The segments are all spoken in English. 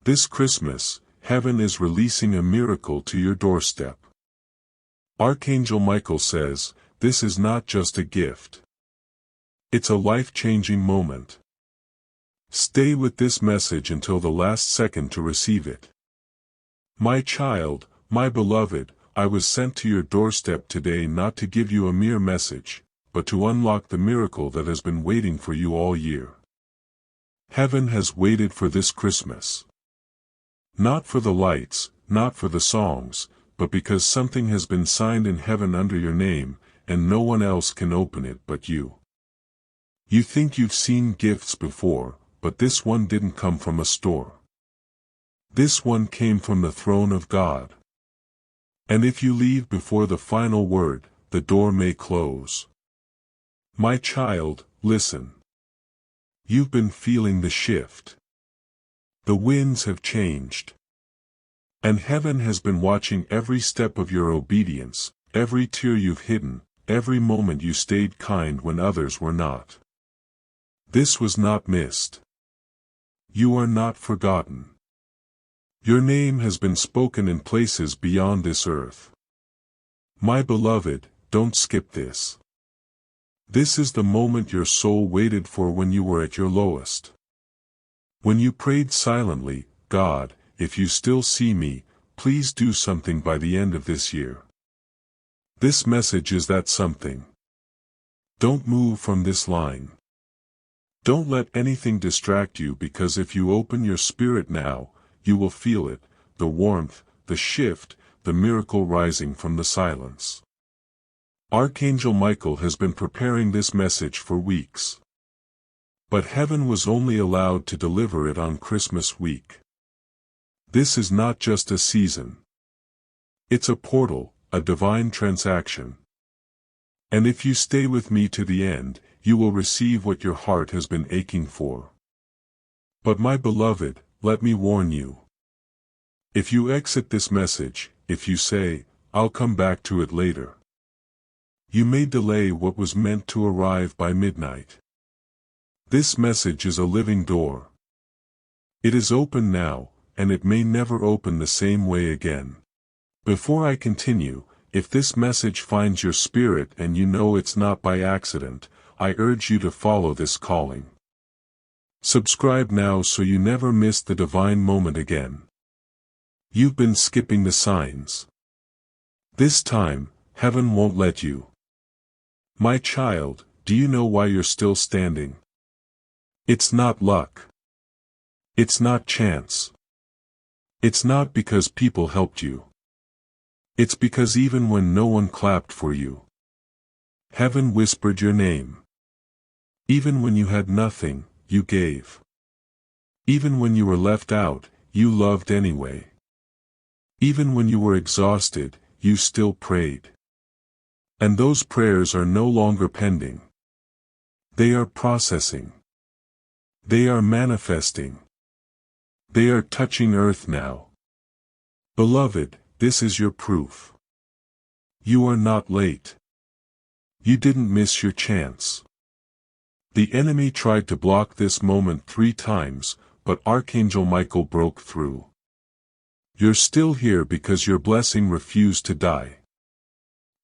This Christmas, heaven is releasing a miracle to your doorstep. Archangel Michael says, this is not just a gift. It's a life-changing moment. Stay with this message until the last second to receive it. My child, my beloved, I was sent to your doorstep today not to give you a mere message, but to unlock the miracle that has been waiting for you all year. Heaven has waited for this Christmas. Not for the lights, not for the songs, but because something has been signed in heaven under your name, and no one else can open it but you. You think you've seen gifts before, but this one didn't come from a store. This one came from the throne of God. And if you leave before the final word, the door may close. My child, listen. You've been feeling the shift. The winds have changed. And heaven has been watching every step of your obedience, every tear you've hidden, every moment you stayed kind when others were not. This was not missed. You are not forgotten. Your name has been spoken in places beyond this earth. My beloved, don't skip this. This is the moment your soul waited for when you were at your lowest. When you prayed silently, God, if you still see me, please do something by the end of this year. This message is that something. Don't move from this line. Don't let anything distract you, because if you open your spirit now, you will feel it, the warmth, the shift, the miracle rising from the silence. Archangel Michael has been preparing this message for weeks. But heaven was only allowed to deliver it on Christmas week. This is not just a season. It's a portal, a divine transaction. And if you stay with me to the end, you will receive what your heart has been aching for. But my beloved, let me warn you. If you exit this message, if you say, I'll come back to it later, you may delay what was meant to arrive by midnight. This message is a living door. It is open now, and it may never open the same way again. Before I continue, if this message finds your spirit and you know it's not by accident, I urge you to follow this calling. Subscribe now so you never miss the divine moment again. You've been skipping the signs. This time, heaven won't let you. My child, do you know why you're still standing? It's not luck. It's not chance. It's not because people helped you. It's because even when no one clapped for you, heaven whispered your name. Even when you had nothing, you gave. Even when you were left out, you loved anyway. Even when you were exhausted, you still prayed. And those prayers are no longer pending. They are processing. They are manifesting. They are touching earth now. Beloved, this is your proof. You are not late. You didn't miss your chance. The enemy tried to block this moment 3 times, but Archangel Michael broke through. You're still here because your blessing refused to die.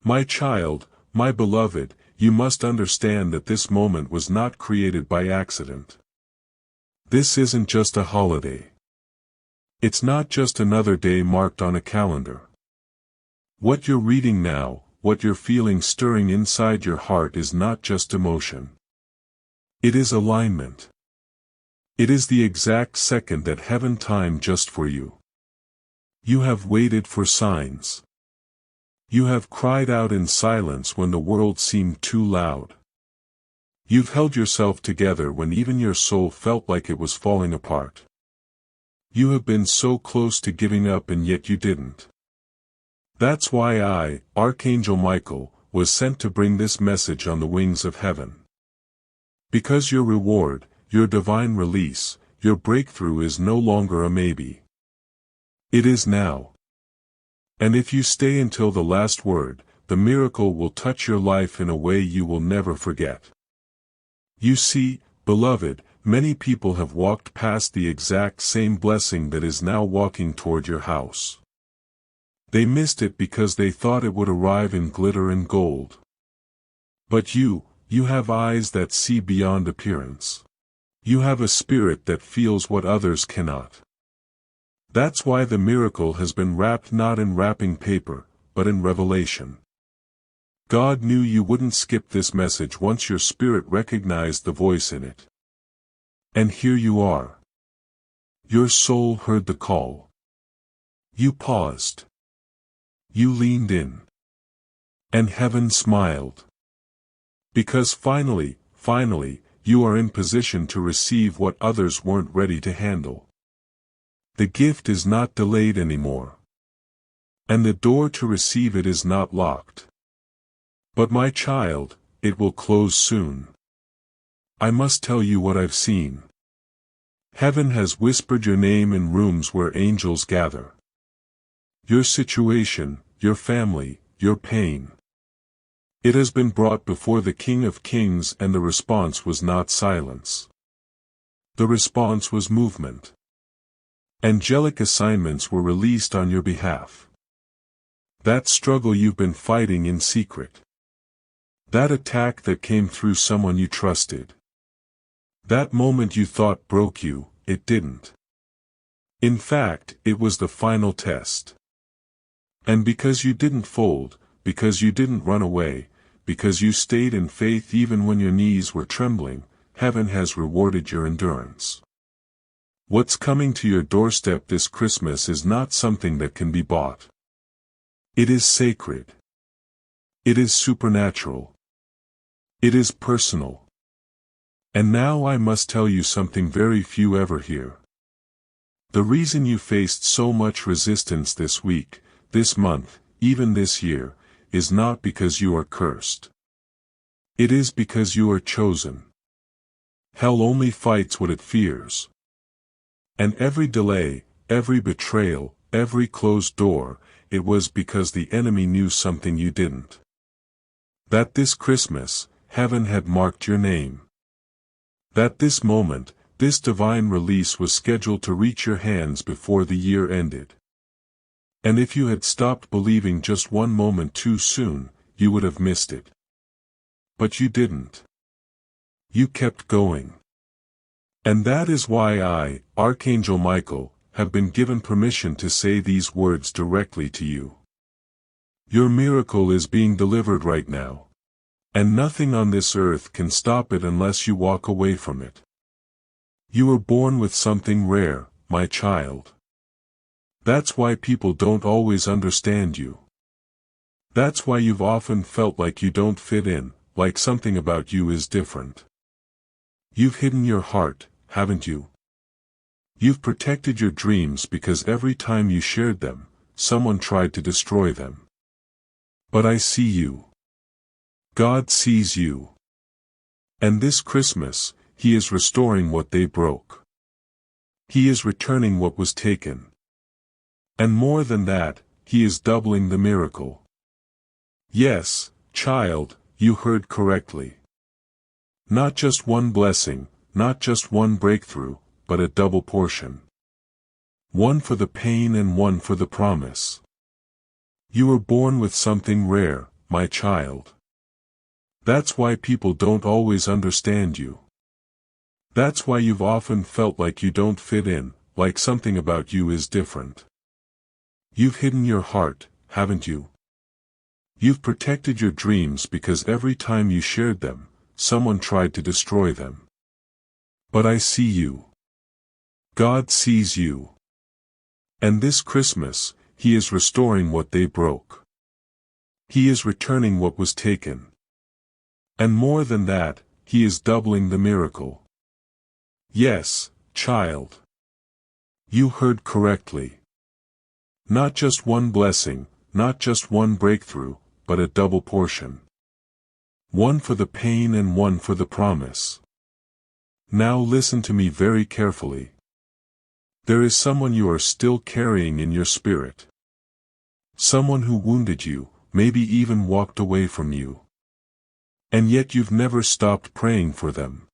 My child, my beloved, you must understand that this moment was not created by accident. This isn't just a holiday. It's not just another day marked on a calendar. What you're reading now, what you're feeling stirring inside your heart is not just emotion. It is alignment. It is the exact second that heaven timed just for you. You have waited for signs. You have cried out in silence when the world seemed too loud. You've held yourself together when even your soul felt like it was falling apart. You have been so close to giving up and yet you didn't. That's why I, Archangel Michael, was sent to bring this message on the wings of heaven. Because your reward, your divine release, your breakthrough is no longer a maybe. It is now. And if you stay until the last word, the miracle will touch your life in a way you will never forget. You see, beloved, Many people have walked past the exact same blessing that is now walking toward your house. They missed it because they thought it would arrive in glitter and gold. But you have eyes that see beyond appearance. You have a spirit that feels what others cannot. That's why the miracle has been wrapped not in wrapping paper, but in revelation. God knew you wouldn't skip this message once your spirit recognized the voice in it. And here you are. Your soul heard the call. You paused. You leaned in. And heaven smiled. Because finally, you are in position to receive what others weren't ready to handle. The gift is not delayed anymore. And the door to receive it is not locked. But my child, it will close soon. I must tell you what I've seen. Heaven has whispered your name in rooms where angels gather. Your situation, your family, your pain. It has been brought before the King of Kings, and the response was not silence. The response was movement. Angelic assignments were released on your behalf. That struggle you've been fighting in secret. That attack that came through someone you trusted. That moment you thought broke you, it didn't. In fact, it was the final test. And because you didn't fold, because you didn't run away, because you stayed in faith even when your knees were trembling, heaven has rewarded your endurance. What's coming to your doorstep this Christmas is not something that can be bought. It is sacred. It is supernatural. It is personal. And now I must tell you something very few ever hear. The reason you faced so much resistance this week, this month, even this year, is not because you are cursed. It is because you are chosen. Hell only fights what it fears. And every delay, every betrayal, every closed door, it was because the enemy knew something you didn't. That this Christmas, heaven had marked your name. That this moment, this divine release was scheduled to reach your hands before the year ended. And if you had stopped believing just one moment too soon, you would have missed it. But you didn't. You kept going. And that is why I, Archangel Michael, have been given permission to say these words directly to you. Your miracle is being delivered right now. And nothing on this earth can stop it unless you walk away from it. You were born with something rare, my child. That's why people don't always understand you. That's why you've often felt like you don't fit in, like something about you is different. You've hidden your heart, haven't you? You've protected your dreams because every time you shared them, someone tried to destroy them. But I see you. God sees you. And this Christmas, He is restoring what they broke. He is returning what was taken. And more than that, He is doubling the miracle. Yes, child, you heard correctly. Not just one blessing, not just one breakthrough, but a double portion. One for the pain and one for the promise. You were born with something rare, my child. That's why people don't always understand you. That's why you've often felt like you don't fit in, like something about you is different. You've hidden your heart, haven't you? You've protected your dreams because every time you shared them, someone tried to destroy them. But I see you. God sees you. And this Christmas, He is restoring what they broke. He is returning what was taken. And more than that, He is doubling the miracle. Yes, child. You heard correctly. Not just one blessing, not just one breakthrough, but a double portion. One for the pain and one for the promise. Now listen to me very carefully. There is someone you are still carrying in your spirit. Someone who wounded you, maybe even walked away from you. And yet you've never stopped praying for them.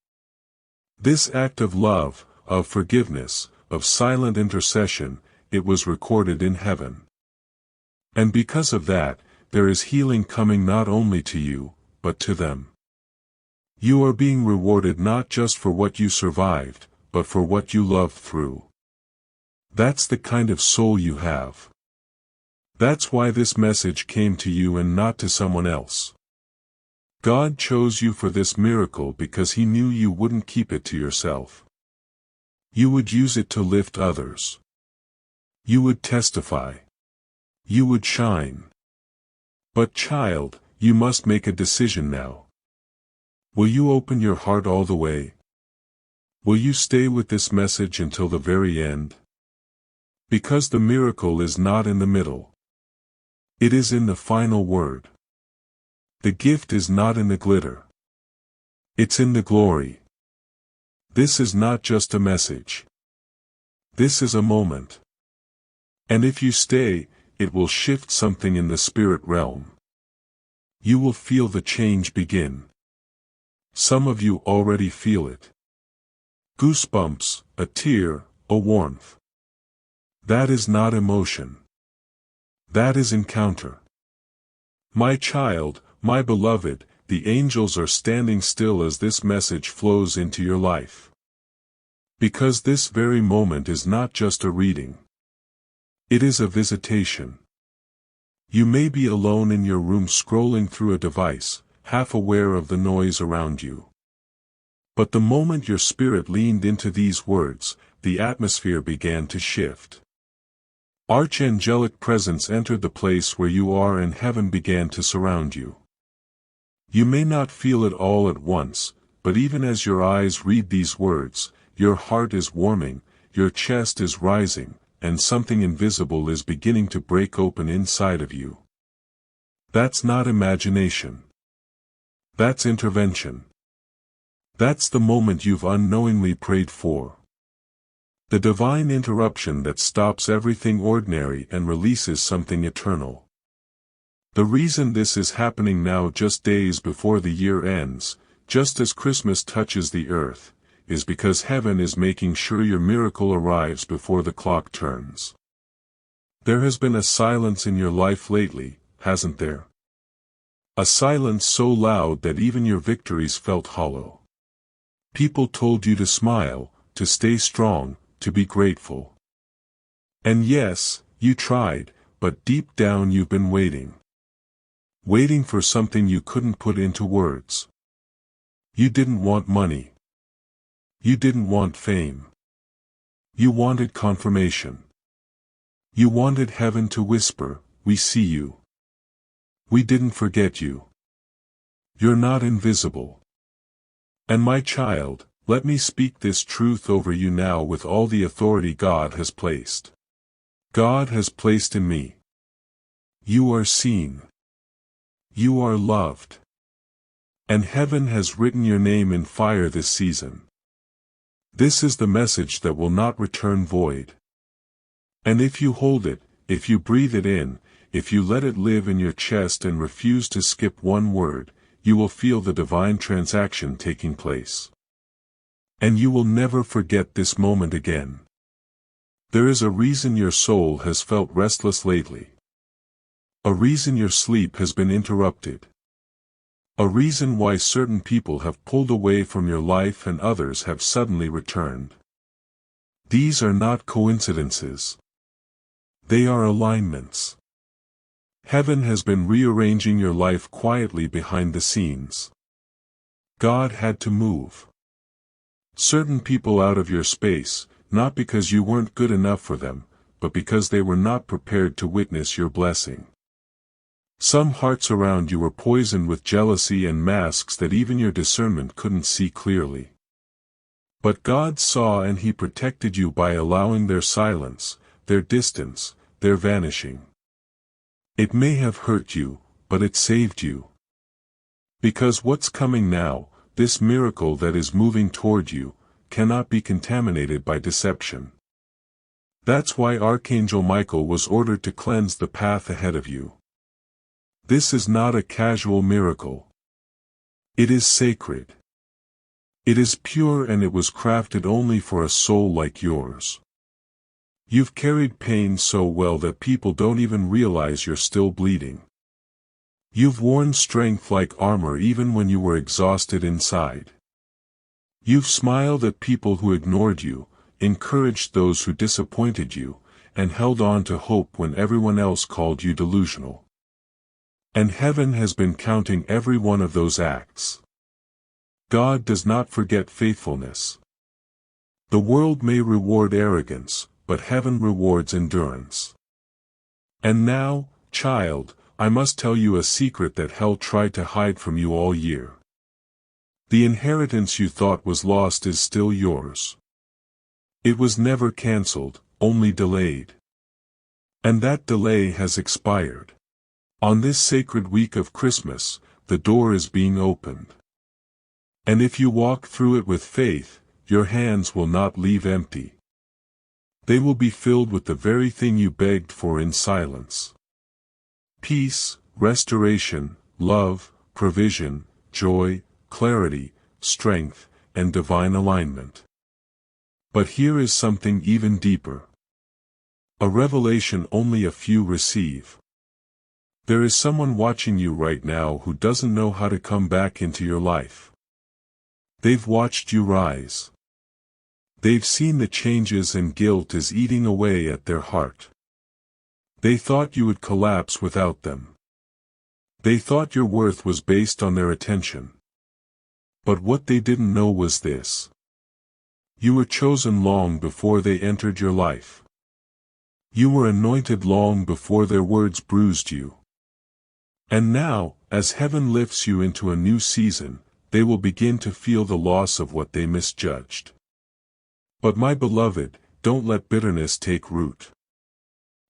This act of love, of forgiveness, of silent intercession, it was recorded in heaven. And because of that, there is healing coming not only to you, but to them. You are being rewarded not just for what you survived, but for what you loved through. That's the kind of soul you have. That's why this message came to you and not to someone else. God chose you for this miracle because He knew you wouldn't keep it to yourself. You would use it to lift others. You would testify. You would shine. But child, you must make a decision now. Will you open your heart all the way? Will you stay with this message until the very end? Because the miracle is not in the middle. It is in the final word. The gift is not in the glitter. It's in the glory. This is not just a message. This is a moment. And if you stay, it will shift something in the spirit realm. You will feel the change begin. Some of you already feel it. Goosebumps, a tear, a warmth. That is not emotion. That is encounter. My child, my beloved, the angels are standing still as this message flows into your life. Because this very moment is not just a reading. It is a visitation. You may be alone in your room scrolling through a device, half aware of the noise around you. But the moment your spirit leaned into these words, the atmosphere began to shift. Archangelic presence entered the place where you are and heaven began to surround you. You may not feel it all at once, but even as your eyes read these words, your heart is warming, your chest is rising, and something invisible is beginning to break open inside of you. That's not imagination. That's intervention. That's the moment you've unknowingly prayed for. The divine interruption that stops everything ordinary and releases something eternal. The reason this is happening now, just days before the year ends, just as Christmas touches the earth, is because heaven is making sure your miracle arrives before the clock turns. There has been a silence in your life lately, hasn't there? A silence so loud that even your victories felt hollow. People told you to smile, to stay strong, to be grateful. And yes, you tried, but deep down you've been waiting. Waiting for something you couldn't put into words. You didn't want money. You didn't want fame. You wanted confirmation. You wanted heaven to whisper, "We see you. We didn't forget you. You're not invisible." And my child, let me speak this truth over you now with all the authority God has placed. God has placed in me. You are seen. You are loved. And heaven has written your name in fire this season. This is the message that will not return void. And if you hold it, if you breathe it in, if you let it live in your chest and refuse to skip one word, you will feel the divine transaction taking place. And you will never forget this moment again. There is a reason your soul has felt restless lately. A reason your sleep has been interrupted. A reason why certain people have pulled away from your life and others have suddenly returned. These are not coincidences. They are alignments. Heaven has been rearranging your life quietly behind the scenes. God had to move certain people out of your space, not because you weren't good enough for them, but because they were not prepared to witness your blessing. Some hearts around you were poisoned with jealousy and masks that even your discernment couldn't see clearly. But God saw, and He protected you by allowing their silence, their distance, their vanishing. It may have hurt you, but it saved you. Because what's coming now, this miracle that is moving toward you, cannot be contaminated by deception. That's why Archangel Michael was ordered to cleanse the path ahead of you. This is not a casual miracle. It is sacred. It is pure and it was crafted only for a soul like yours. You've carried pain so well that people don't even realize you're still bleeding. You've worn strength like armor even when you were exhausted inside. You've smiled at people who ignored you, encouraged those who disappointed you, and held on to hope when everyone else called you delusional. And heaven has been counting every one of those acts. God does not forget faithfulness. The world may reward arrogance, but heaven rewards endurance. And now, child, I must tell you a secret that hell tried to hide from you all year. The inheritance you thought was lost is still yours. It was never cancelled, only delayed. And that delay has expired. On this sacred week of Christmas, the door is being opened. And if you walk through it with faith, your hands will not leave empty. They will be filled with the very thing you begged for in silence. Peace, restoration, love, provision, joy, clarity, strength, and divine alignment. But here is something even deeper. A revelation only a few receive. There is someone watching you right now who doesn't know how to come back into your life. They've watched you rise. They've seen the changes and guilt is eating away at their heart. They thought you would collapse without them. They thought your worth was based on their attention. But what they didn't know was this. You were chosen long before they entered your life. You were anointed long before their words bruised you. And now, as heaven lifts you into a new season, they will begin to feel the loss of what they misjudged. But my beloved, don't let bitterness take root.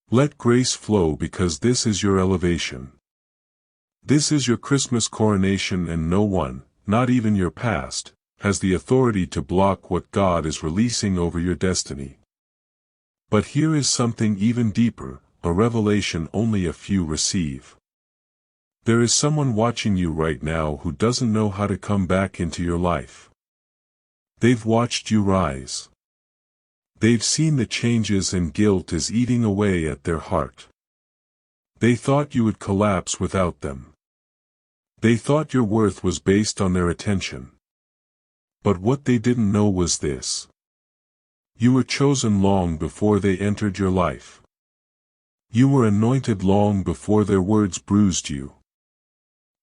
Let grace flow because this is your elevation. This is your Christmas coronation and no one, not even your past, has the authority to block what God is releasing over your destiny. But here is something even deeper, a revelation only a few receive. There is someone watching you right now who doesn't know how to come back into your life. They've watched you rise. They've seen the changes and guilt is eating away at their heart. They thought you would collapse without them. They thought your worth was based on their attention. But what they didn't know was this. You were chosen long before they entered your life. You were anointed long before their words bruised you.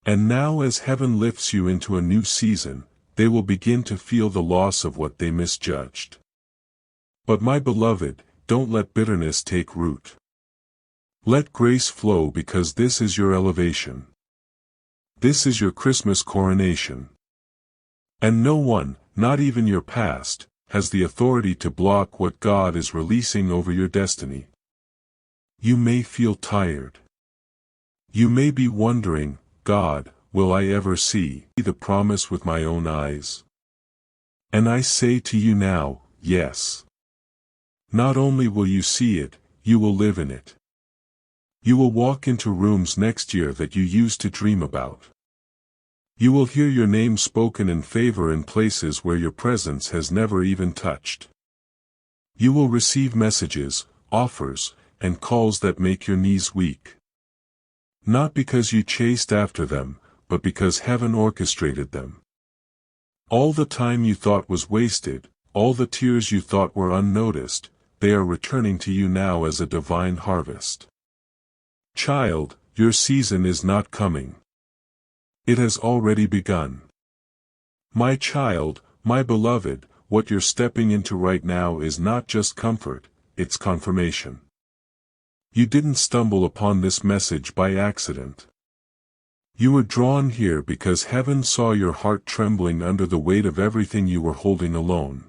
And now as heaven lifts you into a new season, they will begin to feel the loss of what they misjudged. But my beloved, don't let bitterness take root. Let grace flow because this is your elevation. This is your Christmas coronation. And no one, not even your past, has the authority to block what God is releasing over your destiny. You may feel tired. You may be wondering, God, will I ever see the promise with my own eyes? And I say to you now, yes. Not only will you see it, you will live in it. You will walk into rooms next year that you used to dream about. You will hear your name spoken in favor in places where your presence has never even touched. You will receive messages, offers, and calls that make your knees weak. Not because you chased after them, but because heaven orchestrated them. All the time you thought was wasted, all the tears you thought were unnoticed, they are returning to you now as a divine harvest. Child, your season is not coming. It has already begun. My child, my beloved, what you're stepping into right now is not just comfort, it's confirmation. You didn't stumble upon this message by accident. You were drawn here because heaven saw your heart trembling under the weight of everything you were holding alone.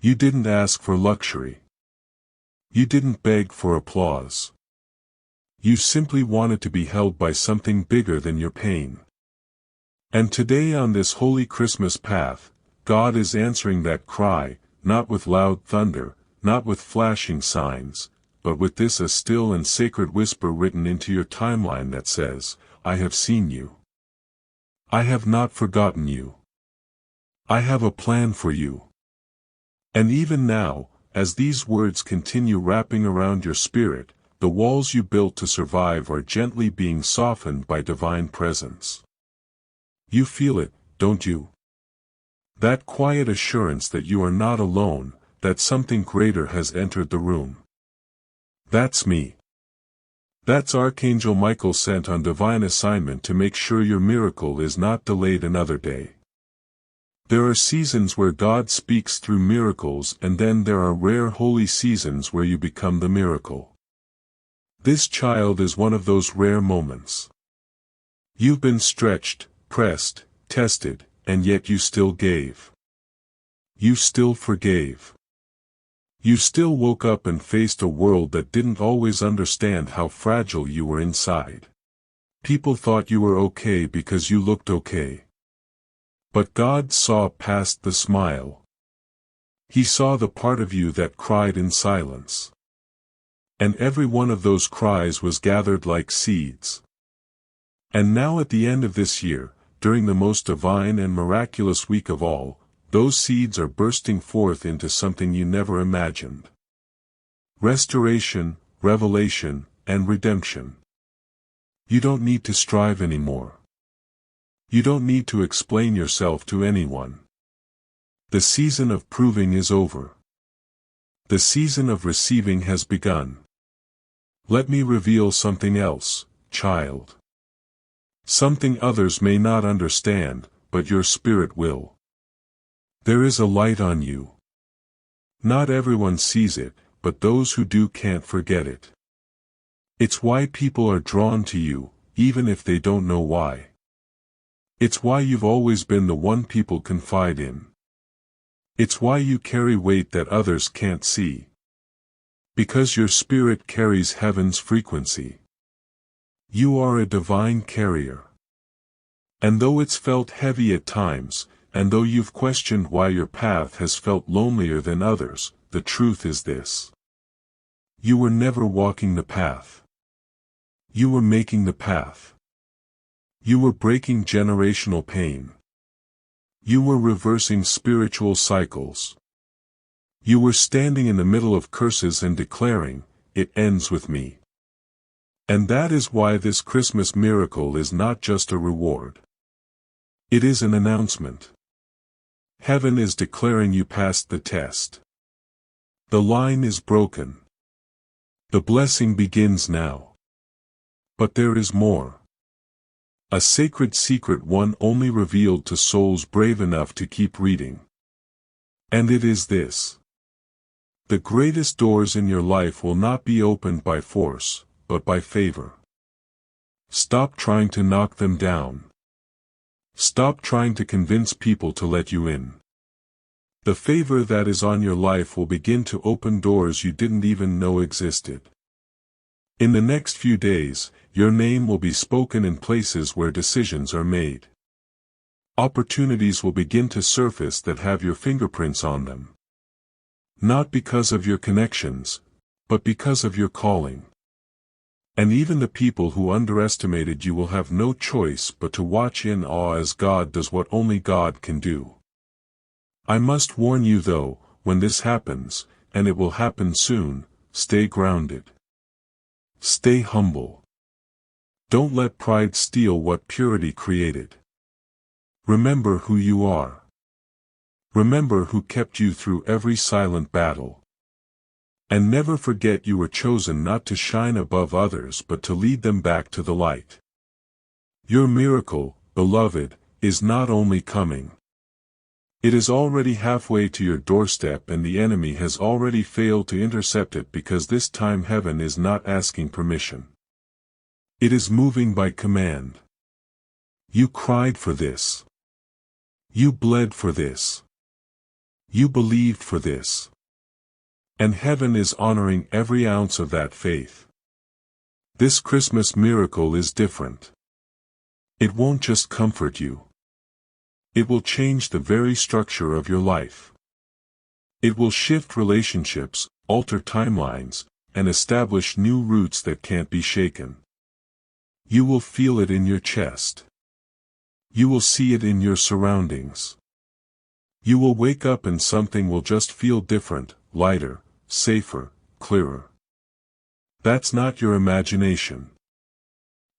You didn't ask for luxury. You didn't beg for applause. You simply wanted to be held by something bigger than your pain. And today on this holy Christmas path, God is answering that cry, not with loud thunder, not with flashing signs, but with this a still and sacred whisper written into your timeline that says, I have seen you. I have not forgotten you. I have a plan for you. And even now, as these words continue wrapping around your spirit, the walls you built to survive are gently being softened by divine presence. You feel it, don't you? That quiet assurance that you are not alone, that something greater has entered the room. That's me. That's Archangel Michael sent on divine assignment to make sure your miracle is not delayed another day. There are seasons where God speaks through miracles, and then there are rare holy seasons where you become the miracle. This child is one of those rare moments. You've been stretched, pressed, tested, and yet you still gave. You still forgave. You still woke up and faced a world that didn't always understand how fragile you were inside. People thought you were okay because you looked okay. But God saw past the smile. He saw the part of you that cried in silence. And every one of those cries was gathered like seeds. And now at the end of this year, during the most divine and miraculous week of all, those seeds are bursting forth into something you never imagined. Restoration, revelation, and redemption. You don't need to strive anymore. You don't need to explain yourself to anyone. The season of proving is over. The season of receiving has begun. Let me reveal something else, child. Something others may not understand, but your spirit will. There is a light on you. Not everyone sees it, but those who do can't forget it. It's why people are drawn to you, even if they don't know why. It's why you've always been the one people confide in. It's why you carry weight that others can't see. Because your spirit carries heaven's frequency. You are a divine carrier. And though it's felt heavy at times, and though you've questioned why your path has felt lonelier than others, the truth is this. You were never walking the path. You were making the path. You were breaking generational pain. You were reversing spiritual cycles. You were standing in the middle of curses and declaring, "It ends with me." And that is why this Christmas miracle is not just a reward. It is an announcement. Heaven is declaring you passed the test. The line is broken. The blessing begins now. But there is more. A sacred secret one only revealed to souls brave enough to keep reading. And it is this. The greatest doors in your life will not be opened by force, but by favor. Stop trying to knock them down. Stop trying to convince people to let you in. The favor that is on your life will begin to open doors you didn't even know existed. In the next few days, your name will be spoken in places where decisions are made. Opportunities will begin to surface that have your fingerprints on them. Not because of your connections, but because of your calling. And even the people who underestimated you will have no choice but to watch in awe as God does what only God can do. I must warn you though, when this happens, and it will happen soon, stay grounded. Stay humble. Don't let pride steal what purity created. Remember who you are. Remember who kept you through every silent battle. And never forget you were chosen not to shine above others but to lead them back to the light. Your miracle, beloved, is not only coming. It is already halfway to your doorstep, and the enemy has already failed to intercept it because this time heaven is not asking permission. It is moving by command. You cried for this. You bled for this. You believed for this. And heaven is honoring every ounce of that faith. This Christmas miracle is different. It won't just comfort you. It will change the very structure of your life. It will shift relationships, alter timelines, and establish new roots that can't be shaken. You will feel it in your chest. You will see it in your surroundings. You will wake up and something will just feel different, lighter, safer, clearer. That's not your imagination.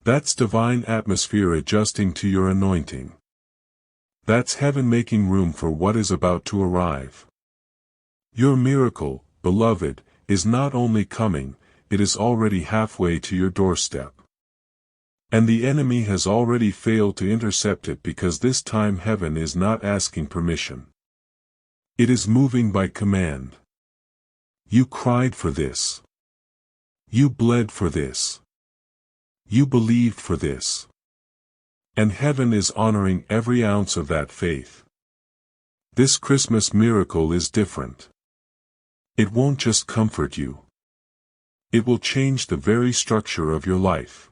That's divine atmosphere adjusting to your anointing. That's heaven making room for what is about to arrive. Your miracle, beloved, is not only coming, it is already halfway to your doorstep. And the enemy has already failed to intercept it because this time heaven is not asking permission. It is moving by command. You cried for this. You bled for this. You believed for this. And heaven is honoring every ounce of that faith. This Christmas miracle is different. It won't just comfort you. It will change the very structure of your life.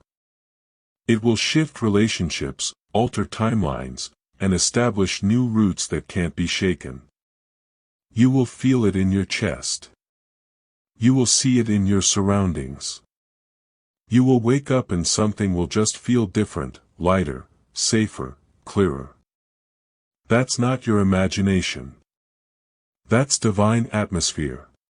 It will shift relationships, alter timelines, and establish new roots that can't be shaken. You will feel it in your chest. You will see it in your surroundings. You will wake up and something will just feel different, lighter, safer, clearer. That's not your imagination. That's divine atmosphere.